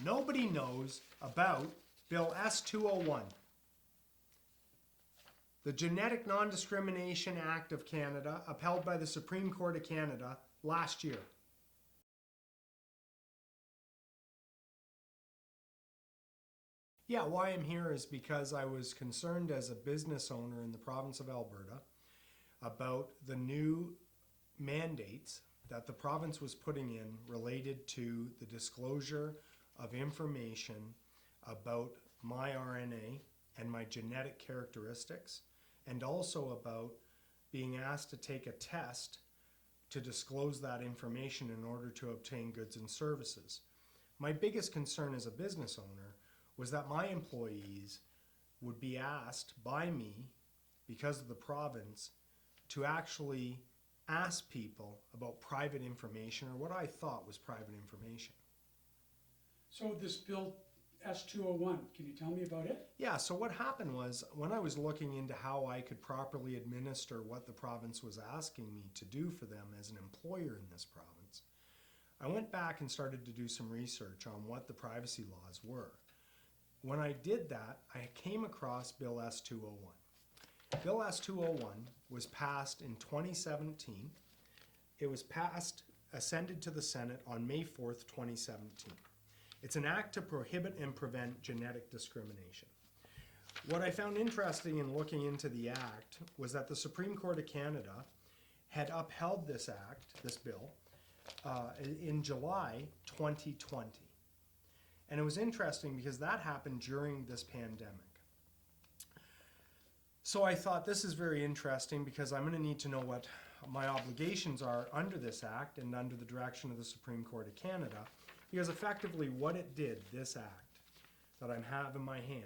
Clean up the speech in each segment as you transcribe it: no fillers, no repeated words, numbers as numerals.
nobody knows about Bill S-201, the Genetic Non-Discrimination Act of Canada, upheld by the Supreme Court of Canada last year. Yeah, why I'm here is because I was concerned as a business owner in the province of Alberta about the new mandates that the province was putting in related to the disclosure of information about my RNA and my genetic characteristics, and also about being asked to take a test to disclose that information in order to obtain goods and services. My biggest concern as a business owner was that my employees would be asked by me, because of the province, to actually ask people about private information, or what I thought was private information. So this bill S-201, can you tell me about it? Yeah, so what happened was, when I was looking into how I could properly administer what the province was asking me to do for them as an employer in this province, I went back and started to do some research on what the privacy laws were. When I did that, I came across Bill S-201. Bill S-201 was passed in 2017. It was passed, ascended to the Senate on May 4th, 2017. It's an act to prohibit and prevent genetic discrimination. What I found interesting in looking into the act was that the Supreme Court of Canada had upheld this act, this bill, in July 2020. And it was interesting because that happened during this pandemic. So I thought, this is very interesting because I'm going to need to know what my obligations are under this act and under the direction of the Supreme Court of Canada, because effectively what it did, this act that I have in my hand,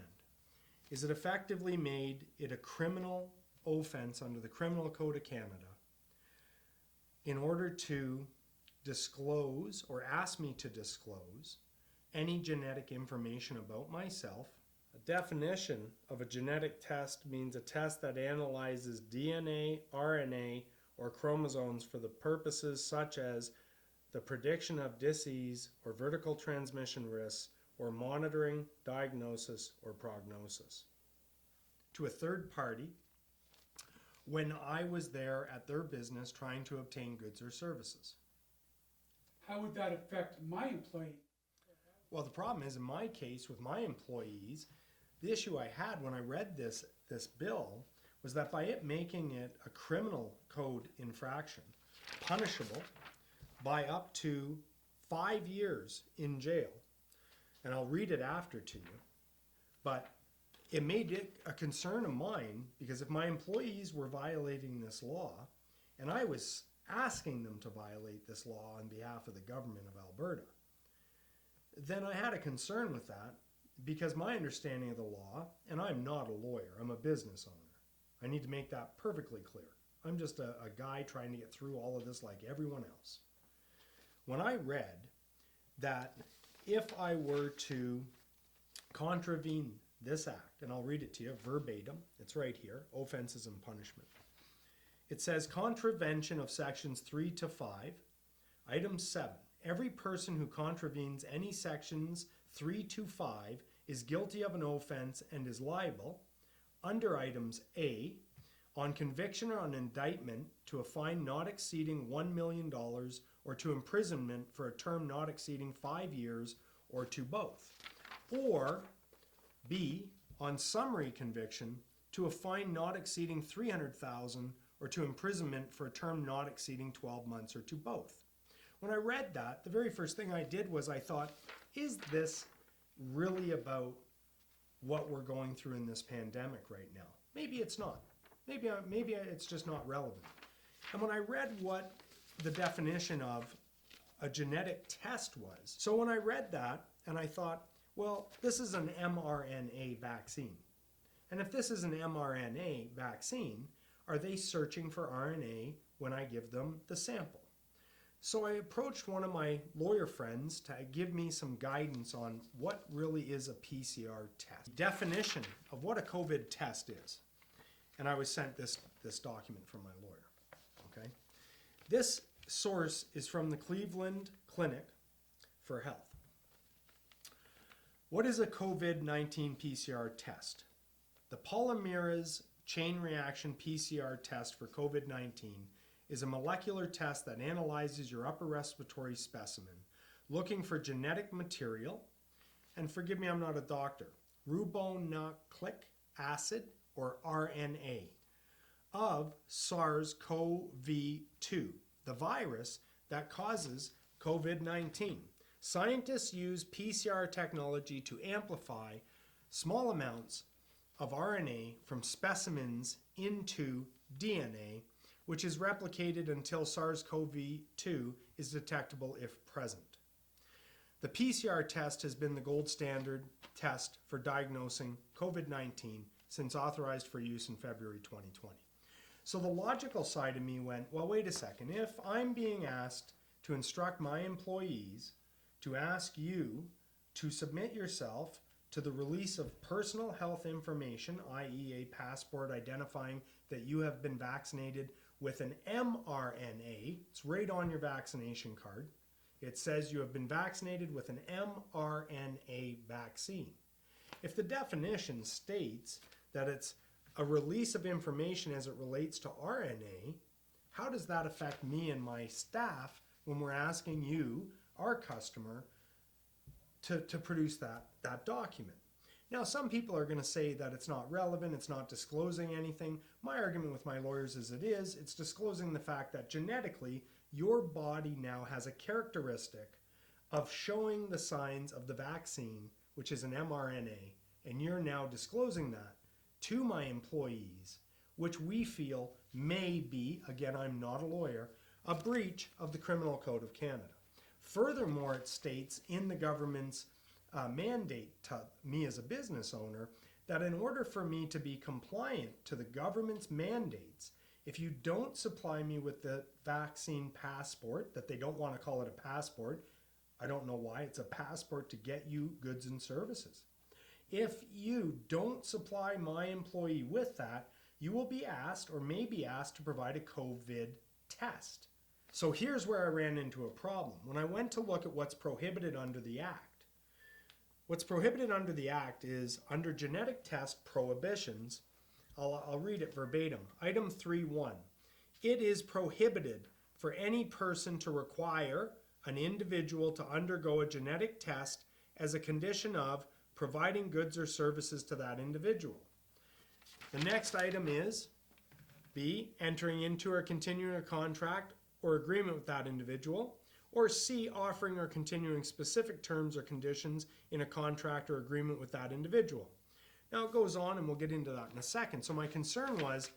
is it effectively made it a criminal offense under the Criminal Code of Canada in order to disclose, or ask me to disclose, any genetic information about myself. A definition of a genetic test means a test that analyzes DNA, RNA, or chromosomes for the purposes such as the prediction of disease or vertical transmission risks, or monitoring, diagnosis, or prognosis. To a third party, when I was there at their business trying to obtain goods or services. How would that affect my employee? Well, the problem is, in my case with my employees, the issue I had when I read this bill was that by it making it a criminal code infraction, punishable by up to 5 years in jail, and I'll read it after to you, but it made it a concern of mine, because if my employees were violating this law, and I was asking them to violate this law on behalf of the government of Alberta, then I had a concern with that, because my understanding of the law, and I'm not a lawyer, I'm a business owner. I need to make that perfectly clear. I'm just a guy trying to get through all of this like everyone else. When I read that if I were to contravene this act, and I'll read it to you verbatim, it's right here, offenses and punishment. It says, contravention of sections 3 to 5, item 7. Every person who contravenes any sections 3 to 5 is guilty of an offense and is liable, under items A, on conviction or on indictment, to a fine not exceeding $1 million, or to imprisonment for a term not exceeding 5 years, or to both. Or B, on summary conviction, to a fine not exceeding $300,000, or to imprisonment for a term not exceeding 12 months, or to both. When I read that, the very first thing I did was I thought, is this really about what we're going through in this pandemic right now? Maybe it's not. Maybe it's just not relevant. And when I read what the definition of a genetic test was, so when I read that and I thought, well, this is an mRNA vaccine. And if this is an mRNA vaccine, are they searching for RNA when I give them the sample? So I approached one of my lawyer friends to give me some guidance on what really is a PCR test. Definition of what a COVID test is. And I was sent this document from my lawyer. Okay? This source is from the Cleveland Clinic for Health. What is a COVID-19 PCR test? The polymerase chain reaction PCR test for COVID-19 is a molecular test that analyzes your upper respiratory specimen, looking for genetic material, and forgive me, I'm not a doctor, ribonucleic acid, or RNA, of SARS-CoV-2, the virus that causes COVID-19. Scientists use PCR technology to amplify small amounts of RNA from specimens into DNA, which is replicated until SARS-CoV-2 is detectable if present. The PCR test has been the gold standard test for diagnosing COVID-19 since authorized for use in February 2020. So the logical side of me went, well, wait a second. If I'm being asked to instruct my employees to ask you to submit yourself to the release of personal health information, i.e. a passport identifying that you have been vaccinated with an mRNA, it's right on your vaccination card. It says you have been vaccinated with an mRNA vaccine. If the definition states that it's a release of information as it relates to RNA, how does that affect me and my staff when we're asking you, our customer, to produce that document? Now, some people are going to say that it's not relevant, it's not disclosing anything. My argument with my lawyers is it's disclosing the fact that genetically, your body now has a characteristic of showing the signs of the vaccine, which is an mRNA, and you're now disclosing that to my employees, which we feel may be, again, I'm not a lawyer, a breach of the Criminal Code of Canada. Furthermore, it states in the government's mandate to me as a business owner that in order for me to be compliant to the government's mandates, if you don't supply me with the vaccine passport, that they don't want to call it a passport, I don't know why, it's a passport to get you goods and services. If you don't supply my employee with that, you will be asked or may be asked to provide a COVID test. So here's where I ran into a problem. When I went to look at what's prohibited under the Act, what's prohibited under the Act is under genetic test prohibitions. I'll read it verbatim. Item 3.1. It is prohibited for any person to require an individual to undergo a genetic test as a condition of providing goods or services to that individual. The next item is B, entering into or continuing a contract or agreement with that individual, or C, offering or continuing specific terms or conditions in a contract or agreement with that individual. Now it goes on, and we'll get into that in a second. So my concern was,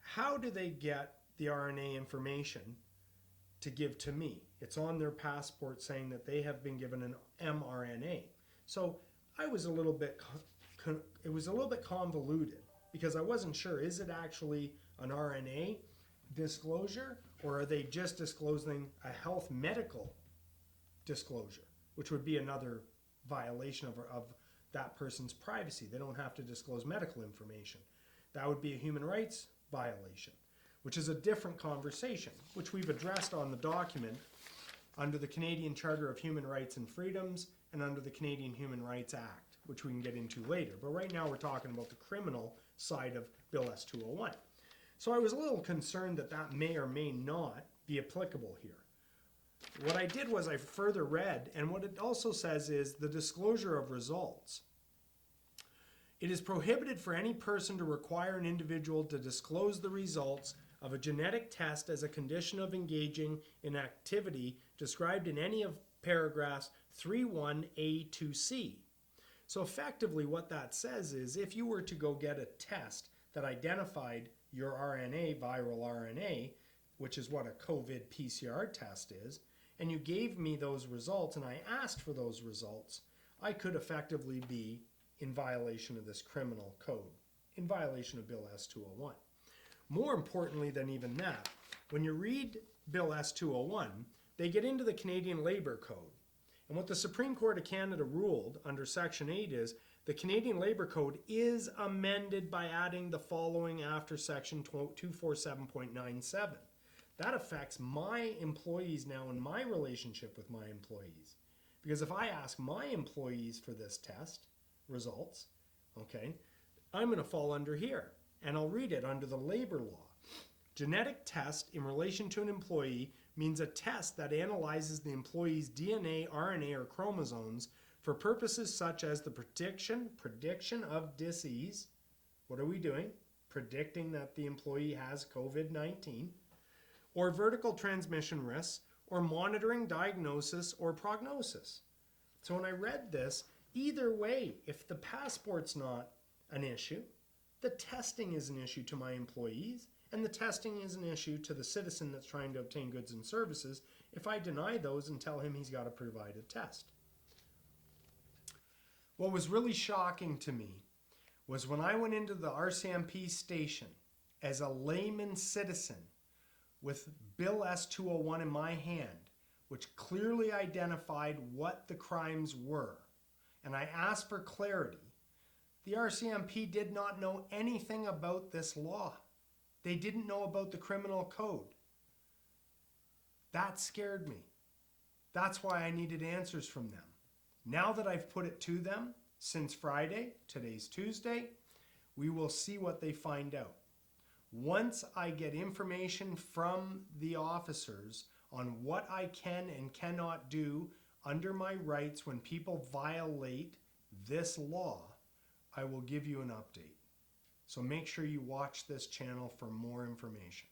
how do they get the RNA information to give to me? It's on their passport saying that they have been given an mRNA. So I was a little bit, it was a little bit convoluted because I wasn't sure, is it actually an RNA disclosure, or are they just disclosing a health medical disclosure, which would be another violation of that person's privacy. They don't have to disclose medical information. That would be a human rights violation, which is a different conversation, which we've addressed on the document under the Canadian Charter of Human Rights and Freedoms and under the Canadian Human Rights Act, which we can get into later. But right now we're talking about the criminal side of Bill S-201. So I was a little concerned that that may or may not be applicable here. What I did was I further read, and what it also says is the disclosure of results. It is prohibited for any person to require an individual to disclose the results of a genetic test as a condition of engaging in activity described in any of paragraphs 3.1a to c. So effectively what that says is if you were to go get a test that identified your RNA, viral RNA, which is what a COVID PCR test is, and you gave me those results and I asked for those results, I could effectively be in violation of this criminal code, in violation of Bill S-201. More importantly than even that, when you read Bill S-201, they get into the Canadian Labour Code. And what the Supreme Court of Canada ruled under Section 8 is the Canadian Labour Code is amended by adding the following after Section 247.97. That affects my employees now and my relationship with my employees. Because if I ask my employees for this test results, okay, I'm going to fall under here. And I'll read it under the labor law. Genetic test in relation to an employee means a test that analyzes the employee's DNA, RNA, or chromosomes for purposes such as the prediction of disease. What are we doing? Predicting that the employee has COVID-19, or vertical transmission risks, or monitoring diagnosis or prognosis. So when I read this, either way, if the passport's not an issue, the testing is an issue to my employees, and the testing is an issue to the citizen that's trying to obtain goods and services if I deny those and tell him he's got to provide a test. What was really shocking to me was when I went into the RCMP station as a layman citizen with Bill S-201 in my hand, which clearly identified what the crimes were, and I asked for clarity, the RCMP did not know anything about this law. They didn't know about the criminal code. That scared me. That's why I needed answers from them. Now that I've put it to them since Friday, today's Tuesday, we will see what they find out. Once I get information from the officers on what I can and cannot do under my rights when people violate this law, I will give you an update. So make sure you watch this channel for more information.